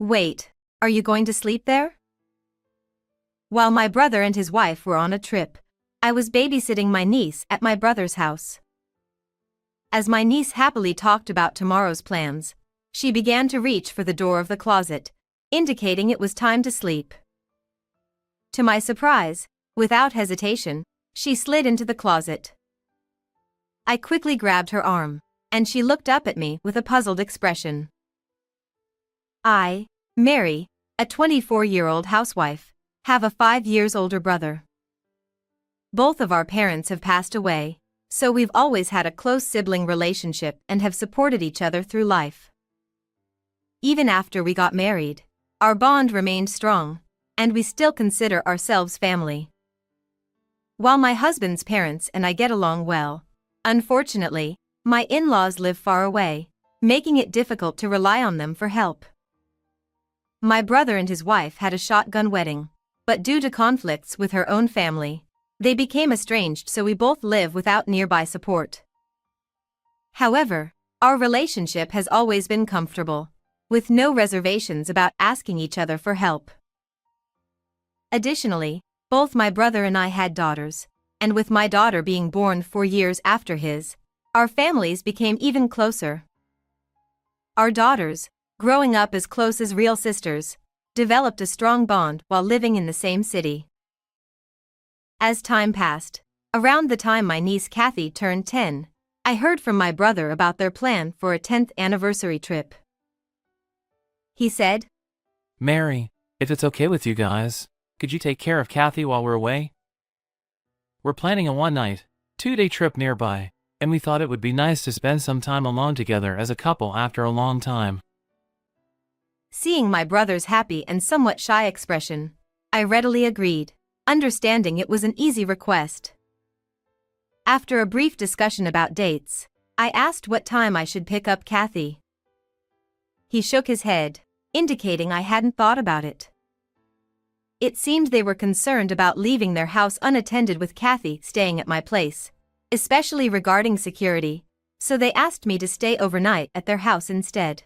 Wait, are you going to sleep there? While my brother and his wife were on a trip, I was babysitting my niece at my brother's house. As my niece happily talked about tomorrow's plans, she began to reach for the door of the closet, indicating it was time to sleep. To my surprise, without hesitation, she slid into the closet. I quickly grabbed her arm, and she looked up at me with a puzzled expression. I, Mary, a 24-year-old housewife, have a 5 years older brother. Both of our parents have passed away, so we've always had a close sibling relationship and have supported each other through life. Even after we got married, our bond remained strong, and we still consider ourselves family. While my husband's parents and I get along well, unfortunately, my in-laws live far away, making it difficult to rely on them for help. My brother and his wife had a shotgun wedding, but due to conflicts with her own family, they became estranged, so we both live without nearby support. However, our relationship has always been comfortable, with no reservations about asking each other for help. Additionally, both my brother and I had daughters, and with my daughter being born 4 years after his, our families became even closer. Our daughters, growing up as close as real sisters, developed a strong bond while living in the same city. As time passed, around the time my niece Kathy turned 10, I heard from my brother about their plan for a 10th anniversary trip. He said, "Mary, if it's okay with you guys, could you take care of Kathy while we're away? We're planning a one-night, 2-day trip nearby, and we thought it would be nice to spend some time alone together as a couple after a long time." Seeing my brother's happy and somewhat shy expression, I readily agreed, understanding it was an easy request. After a brief discussion about dates, I asked what time I should pick up Kathy. He shook his head, indicating I hadn't thought about it. It seemed they were concerned about leaving their house unattended with Kathy staying at my place, especially regarding security, so they asked me to stay overnight at their house instead.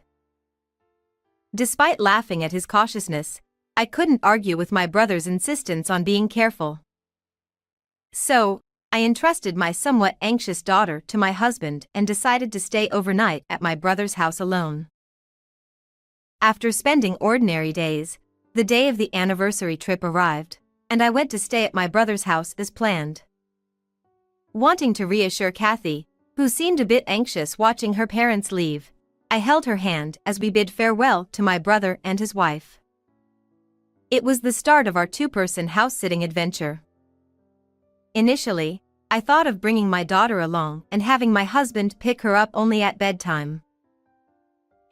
Despite laughing at his cautiousness, I couldn't argue with my brother's insistence on being careful. So, I entrusted my somewhat anxious daughter to my husband and decided to stay overnight at my brother's house alone. After spending ordinary days, the day of the anniversary trip arrived, and I went to stay at my brother's house as planned. Wanting to reassure Kathy, who seemed a bit anxious watching her parents leave, I held her hand as we bid farewell to my brother and his wife. It was the start of our 2-person house-sitting adventure. Initially, I thought of bringing my daughter along and having my husband pick her up only at bedtime.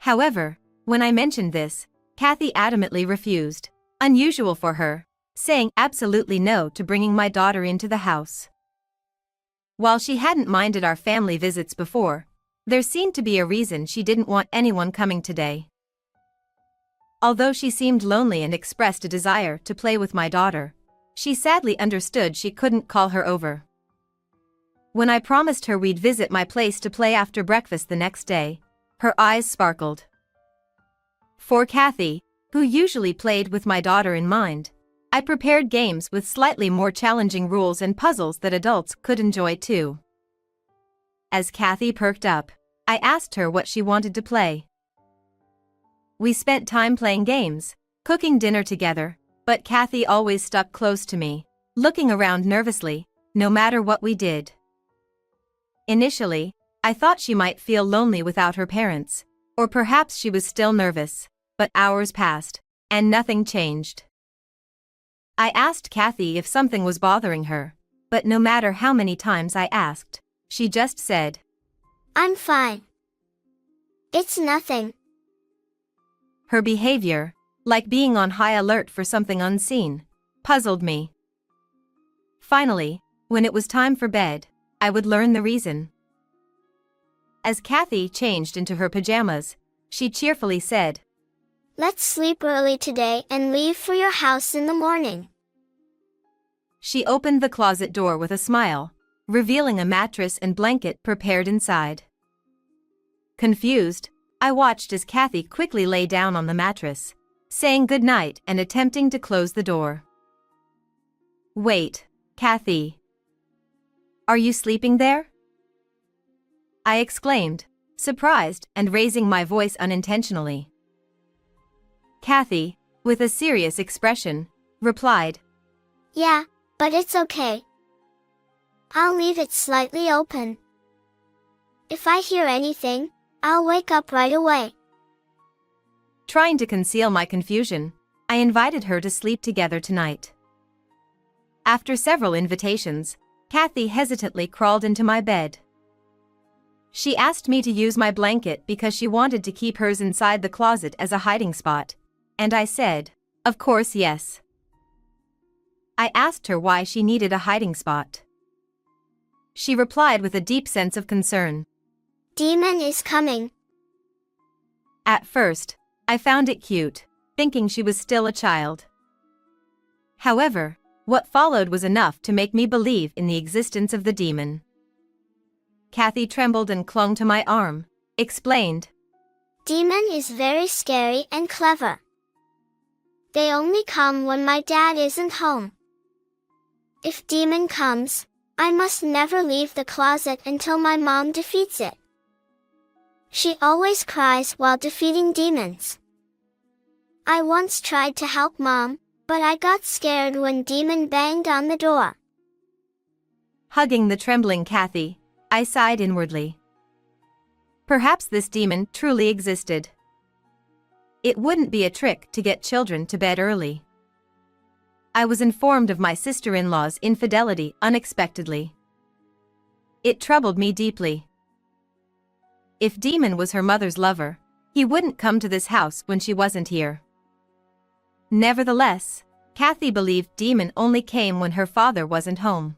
However, when I mentioned this, Kathy adamantly refused, unusual for her, saying absolutely no to bringing my daughter into the house. While she hadn't minded our family visits before, there seemed to be a reason she didn't want anyone coming today. Although she seemed lonely and expressed a desire to play with my daughter, she sadly understood she couldn't call her over. When I promised her we'd visit my place to play after breakfast the next day, her eyes sparkled. For Kathy, who usually played with my daughter in mind, I prepared games with slightly more challenging rules and puzzles that adults could enjoy too. As Kathy perked up, I asked her what she wanted to play. We spent time playing games, cooking dinner together, but Kathy always stuck close to me, looking around nervously, no matter what we did. Initially, I thought she might feel lonely without her parents, or perhaps she was still nervous, but hours passed, and nothing changed. I asked Kathy if something was bothering her, but no matter how many times I asked, she just said, "I'm fine. It's nothing." Her behavior, like being on high alert for something unseen, puzzled me. Finally, when it was time for bed, I would learn the reason. As Kathy changed into her pajamas, she cheerfully said, "Let's sleep early today and leave for your house in the morning." She opened the closet door with a smile, revealing a mattress and blanket prepared inside. Confused, I watched as Kathy quickly lay down on the mattress, saying goodnight and attempting to close the door. "Wait, Kathy. Are you sleeping there?" I exclaimed, surprised and raising my voice unintentionally. Kathy, with a serious expression, replied, "Yeah, but it's okay. I'll leave it slightly open. If I hear anything, I'll wake up right away." Trying to conceal my confusion, I invited her to sleep together tonight. After several invitations, Kathy hesitantly crawled into my bed. She asked me to use my blanket because she wanted to keep hers inside the closet as a hiding spot, and I said, "Of course, yes." I asked her why she needed a hiding spot. She replied with a deep sense of concern. "Demon is coming." At first, I found it cute, thinking she was still a child. However, what followed was enough to make me believe in the existence of the demon. Kathy trembled and clung to my arm, explained, "Demon is very scary and clever. They only come when my dad isn't home. If demon comes, I must never leave the closet until my mom defeats it. She always cries while defeating demons. I once tried to help mom, but I got scared when demon banged on the door." Hugging the trembling Kathy, I sighed inwardly. Perhaps this demon truly existed. It wouldn't be a trick to get children to bed early. I was informed of my sister-in-law's infidelity unexpectedly. It troubled me deeply. If Demon was her mother's lover, he wouldn't come to this house when she wasn't here. Nevertheless, Kathy believed Demon only came when her father wasn't home.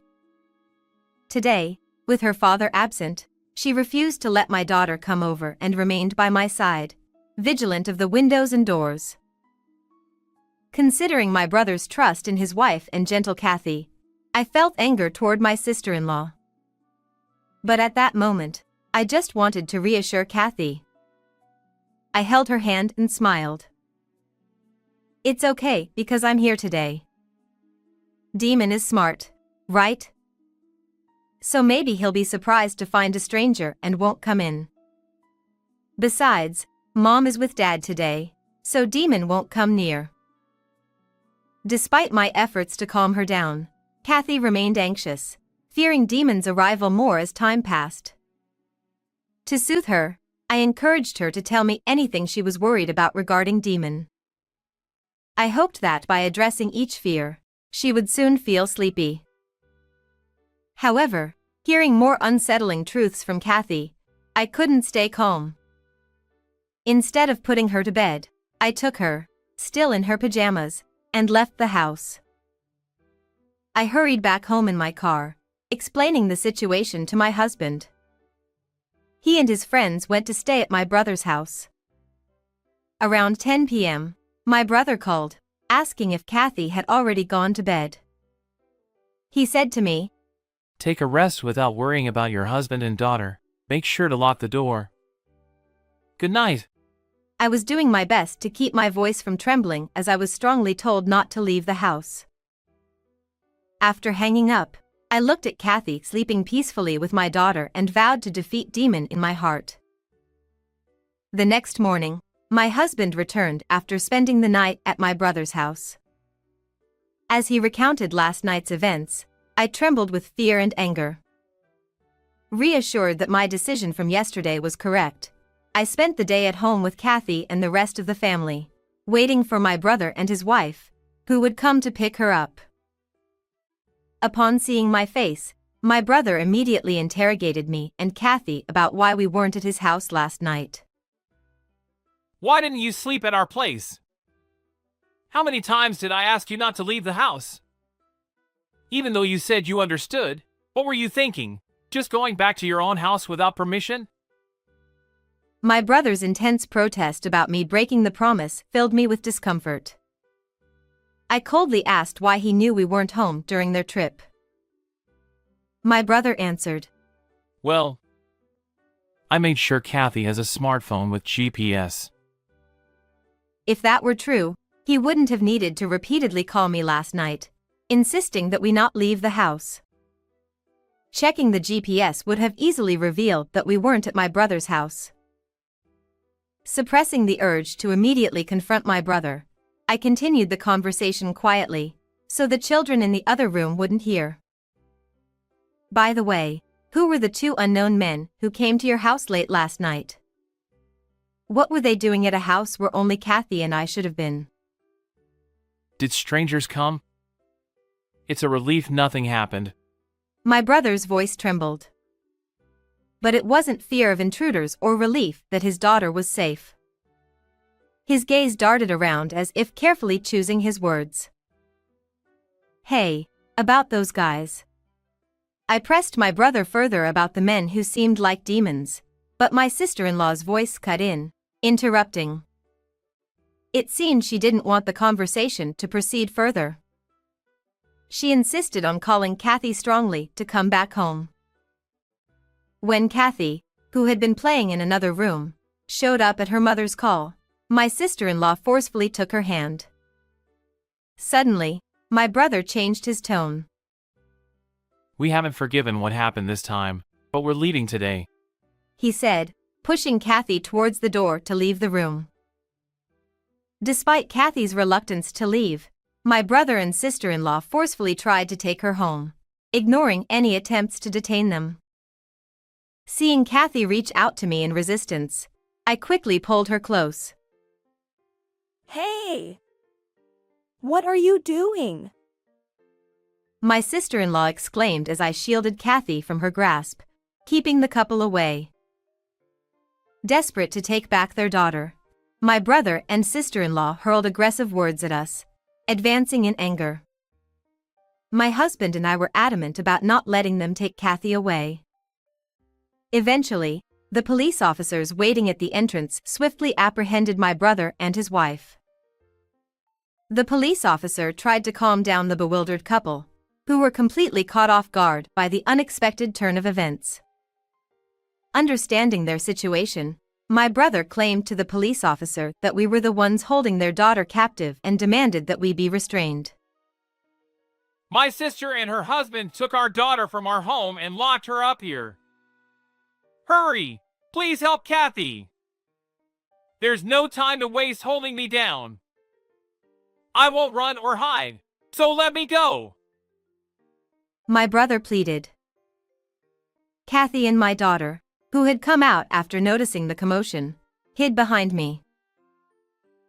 Today, with her father absent, she refused to let my daughter come over and remained by my side, vigilant of the windows and doors. Considering my brother's trust in his wife and gentle Kathy, I felt anger toward my sister-in-law. But at that moment, I just wanted to reassure Kathy. I held her hand and smiled. "It's okay because I'm here today. Demon is smart, right? So maybe he'll be surprised to find a stranger and won't come in. Besides, Mom is with Dad today, so Demon won't come near." Despite my efforts to calm her down, Kathy remained anxious, fearing Demon's arrival more as time passed. To soothe her, I encouraged her to tell me anything she was worried about regarding Demon. I hoped that by addressing each fear, she would soon feel sleepy. However, hearing more unsettling truths from Kathy, I couldn't stay calm. Instead of putting her to bed, I took her, still in her pajamas, and left the house. I hurried back home in my car, explaining the situation to my husband. He and his friends went to stay at my brother's house. Around 10 p.m., my brother called, asking if Kathy had already gone to bed. He said to me, "Take a rest without worrying about your husband and daughter. Make sure to lock the door. Good night." I was doing my best to keep my voice from trembling as I was strongly told not to leave the house. After hanging up, I looked at Kathy sleeping peacefully with my daughter and vowed to defeat Demon in my heart. The next morning, my husband returned after spending the night at my brother's house. As he recounted last night's events, I trembled with fear and anger. Reassured that my decision from yesterday was correct, I spent the day at home with Kathy and the rest of the family, waiting for my brother and his wife, who would come to pick her up. Upon seeing my face, my brother immediately interrogated me and Kathy about why we weren't at his house last night. "Why didn't you sleep at our place? How many times did I ask you not to leave the house? Even though you said you understood, what were you thinking? Just going back to your own house without permission?" My brother's intense protest about me breaking the promise filled me with discomfort. I coldly asked why he knew we weren't home during their trip. My brother answered, "Well, I made sure Kathy has a smartphone with GPS." If that were true, He wouldn't have needed to repeatedly call me last night, insisting that we not leave the house. Checking the GPS would have easily revealed that we weren't at my brother's house. Suppressing the urge to immediately confront my brother, I continued the conversation quietly, so the children in the other room wouldn't hear. By the way, who were the two unknown men who came to your house late last night? What were they doing at a house where only Kathy and I should have been? Did strangers come? It's a relief nothing happened. My brother's voice trembled. But it wasn't fear of intruders or relief that his daughter was safe. His gaze darted around as if carefully choosing his words. Hey, about those guys. I pressed my brother further about the men who seemed like demons, but my sister-in-law's voice cut in, interrupting. It seemed she didn't want the conversation to proceed further. She insisted on calling Kathy strongly to come back home. When Kathy, who had been playing in another room, showed up at her mother's call, my sister-in-law forcefully took her hand. Suddenly, my brother changed his tone. We haven't forgiven what happened this time, but we're leaving today. He said, pushing Kathy towards the door to leave the room. Despite Kathy's reluctance to leave, my brother and sister-in-law forcefully tried to take her home, ignoring any attempts to detain them. Seeing Kathy reach out to me in resistance, I quickly pulled her close. Hey! What are you doing? My sister-in-law exclaimed as I shielded Kathy from her grasp, keeping the couple away. Desperate to take back their daughter, my brother and sister-in-law hurled aggressive words at us, advancing in anger. My husband and I were adamant about not letting them take Kathy away. Eventually, the police officers waiting at the entrance swiftly apprehended my brother and his wife. The police officer tried to calm down the bewildered couple, who were completely caught off guard by the unexpected turn of events. Understanding their situation, my brother claimed to the police officer that we were the ones holding their daughter captive and demanded that we be restrained. My sister and her husband took our daughter from our home and locked her up here. Hurry! Please help Kathy! There's no time to waste holding me down. I won't run or hide, so let me go! My brother pleaded. Kathy and my daughter, who had come out after noticing the commotion, hid behind me.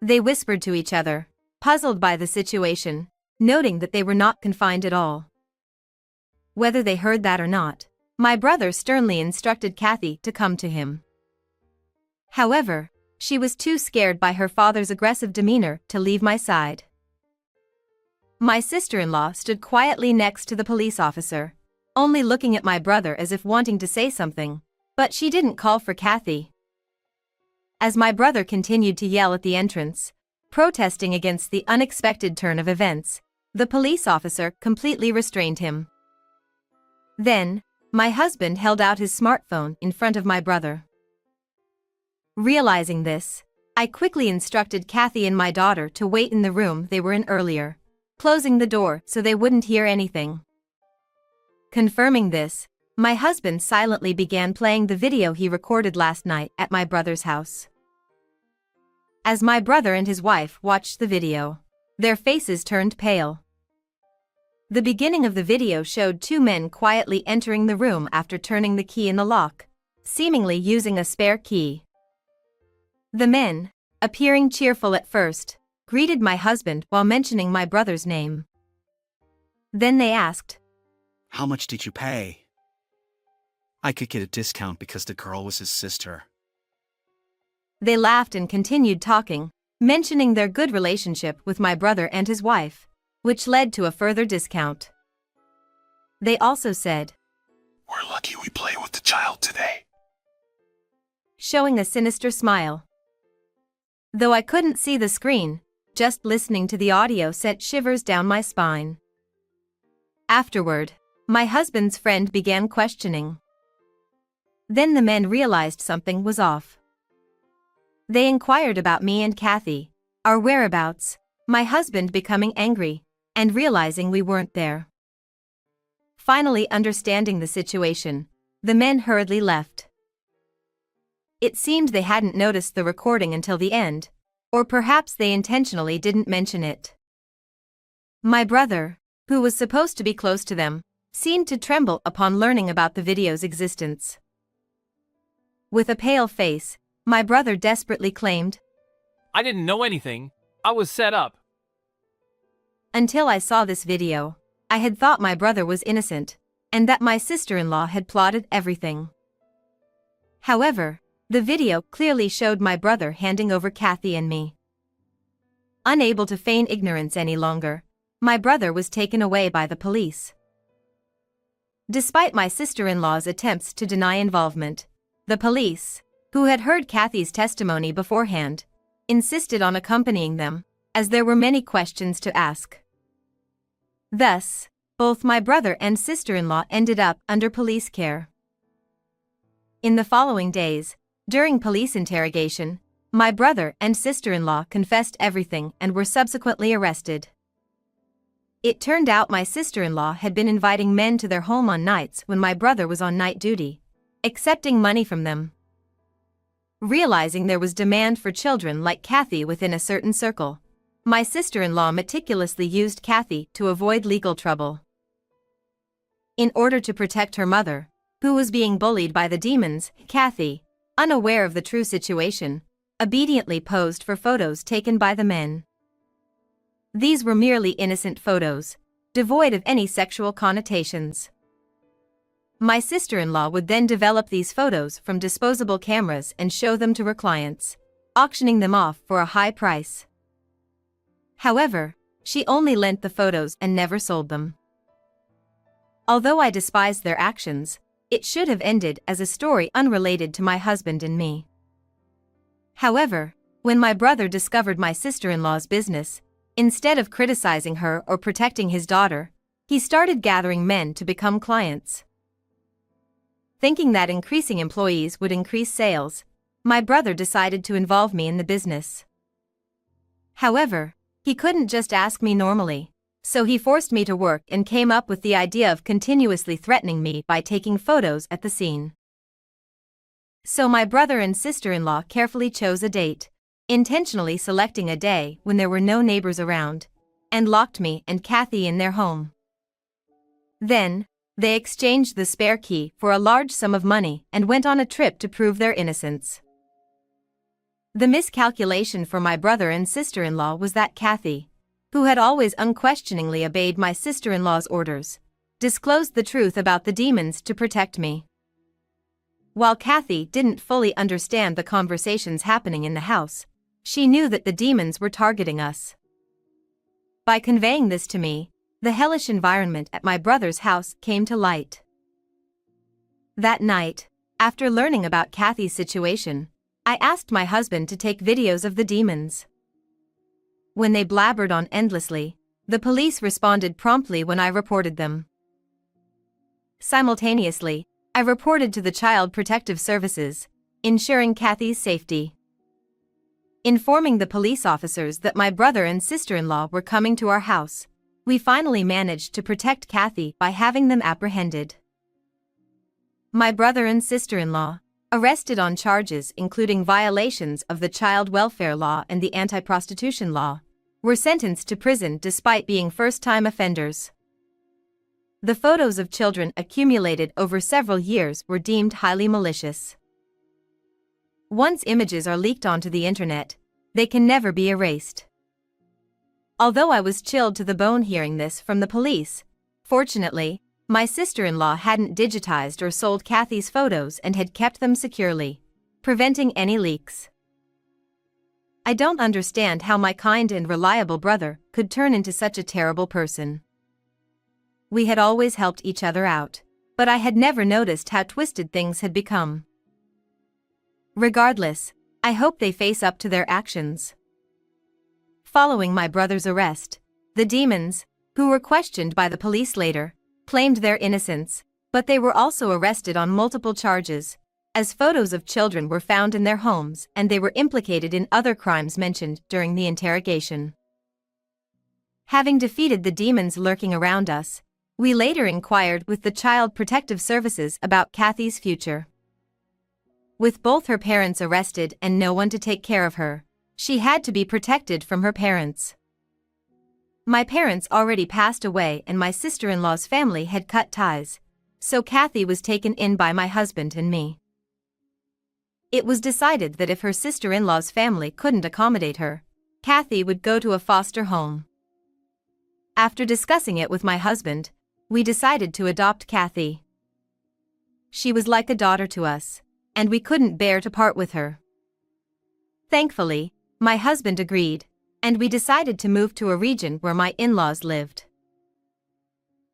They whispered to each other, puzzled by the situation, noting that they were not confined at all. Whether they heard that or not, my brother sternly instructed Kathy to come to him. However, she was too scared by her father's aggressive demeanor to leave my side. My sister-in-law stood quietly next to the police officer, only looking at my brother as if wanting to say something, but she didn't call for Kathy. As my brother continued to yell at the entrance, protesting against the unexpected turn of events, the police officer completely restrained him. Then, my husband held out his smartphone in front of my brother. Realizing this, I quickly instructed Kathy and my daughter to wait in the room they were in earlier, closing the door so they wouldn't hear anything. Confirming this, my husband silently began playing the video he recorded last night at my brother's house. As my brother and his wife watched the video, their faces turned pale. The beginning of the video showed two men quietly entering the room after turning the key in the lock, seemingly using a spare key. The men, appearing cheerful at first, greeted my husband while mentioning my brother's name. Then they asked, "How much did you pay?" "I could get a discount because the girl was his sister." They laughed and continued talking, mentioning their good relationship with my brother and his wife, which led to a further discount. They also said, "We're lucky we play with the child today," showing a sinister smile. Though I couldn't see the screen, just listening to the audio sent shivers down my spine. Afterward, my husband's friend began questioning. Then the men realized something was off. They inquired about me and Kathy, our whereabouts, my husband becoming angry, and realizing we weren't there. Finally understanding the situation, the men hurriedly left. It seemed they hadn't noticed the recording until the end, or perhaps they intentionally didn't mention it. My brother, who was supposed to be close to them, seemed to tremble upon learning about the video's existence. With a pale face, my brother desperately claimed, I didn't know anything. I was set up. "Until I saw this video, I had thought my brother was innocent, and that my sister-in-law had plotted everything." However, the video clearly showed my brother handing over Kathy and me. Unable to feign ignorance any longer, my brother was taken away by the police. Despite my sister-in-law's attempts to deny involvement, the police, who had heard Kathy's testimony beforehand, insisted on accompanying them, as there were many questions to ask. Thus, both my brother and sister-in-law ended up under police care. In the following days, during police interrogation, my brother and sister-in-law confessed everything and were subsequently arrested. It turned out my sister-in-law had been inviting men to their home on nights when my brother was on night duty, accepting money from them. Realizing there was demand for children like Kathy within a certain circle, my sister-in-law meticulously used Kathy to avoid legal trouble. In order to protect her mother, who was being bullied by the demons, Kathy, unaware of the true situation, obediently posed for photos taken by the men. These were merely innocent photos, devoid of any sexual connotations. My sister-in-law would then develop these photos from disposable cameras and show them to her clients, auctioning them off for a high price. However, she only lent the photos and never sold them. Although I despised their actions, it should have ended as a story unrelated to my husband and me. However, when my brother discovered my sister-in-law's business, instead of criticizing her or protecting his daughter, he started gathering men to become clients. Thinking that increasing employees would increase sales, my brother decided to involve me in the business. However, he couldn't just ask me normally, so he forced me to work and came up with the idea of continuously threatening me by taking photos at the scene. So my brother and sister-in-law carefully chose a date, intentionally selecting a day when there were no neighbors around, and locked me and Kathy in their home. Then, they exchanged the spare key for a large sum of money and went on a trip to prove their innocence. The miscalculation for my brother and sister-in-law was that Kathy, who had always unquestioningly obeyed my sister-in-law's orders, disclosed the truth about the demons to protect me. While Kathy didn't fully understand the conversations happening in the house, she knew that the demons were targeting us. By conveying this to me, the hellish environment at my brother's house came to light. That night, after learning about Kathy's situation, I asked my husband to take videos of the demons. When they blabbered on endlessly, the police responded promptly when I reported them. Simultaneously, I reported to the Child Protective Services, ensuring Kathy's safety. Informing the police officers that my brother and sister-in-law were coming to our house, we finally managed to protect Kathy by having them apprehended. My brother and sister-in-law, arrested on charges including violations of the child welfare law and the anti-prostitution law, were sentenced to prison despite being first-time offenders. The photos of children accumulated over several years were deemed highly malicious. Once images are leaked onto the internet, they can never be erased. Although I was chilled to the bone hearing this from the police, fortunately, my sister-in-law hadn't digitized or sold Kathy's photos and had kept them securely, preventing any leaks. I don't understand how my kind and reliable brother could turn into such a terrible person. We had always helped each other out, but I had never noticed how twisted things had become. Regardless, I hope they face up to their actions. Following my brother's arrest, the demons, who were questioned by the police later, claimed their innocence, but they were also arrested on multiple charges, as photos of children were found in their homes and they were implicated in other crimes mentioned during the interrogation. Having defeated the demons lurking around us, we later inquired with the Child Protective Services about Kathy's future. With both her parents arrested and no one to take care of her, she had to be protected from her parents. My parents already passed away and my sister-in-law's family had cut ties, so Kathy was taken in by my husband and me. It was decided that if her sister-in-law's family couldn't accommodate her, Kathy would go to a foster home. After discussing it with my husband, we decided to adopt Kathy. She was like a daughter to us, and we couldn't bear to part with her. Thankfully, my husband agreed, and we decided to move to a region where my in-laws lived.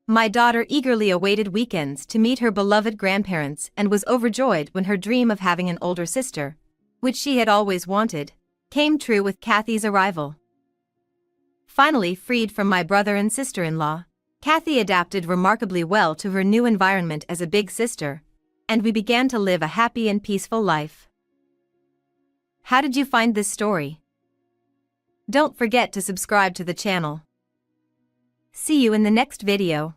My daughter eagerly awaited weekends to meet her beloved grandparents and was overjoyed when her dream of having an older sister, which she had always wanted, came true with Kathy's arrival. Finally freed from my brother and sister-in-law, Kathy adapted remarkably well to her new environment as a big sister, and we began to live a happy and peaceful life. How did you find this story? Don't forget to subscribe to the channel. See you in the next video.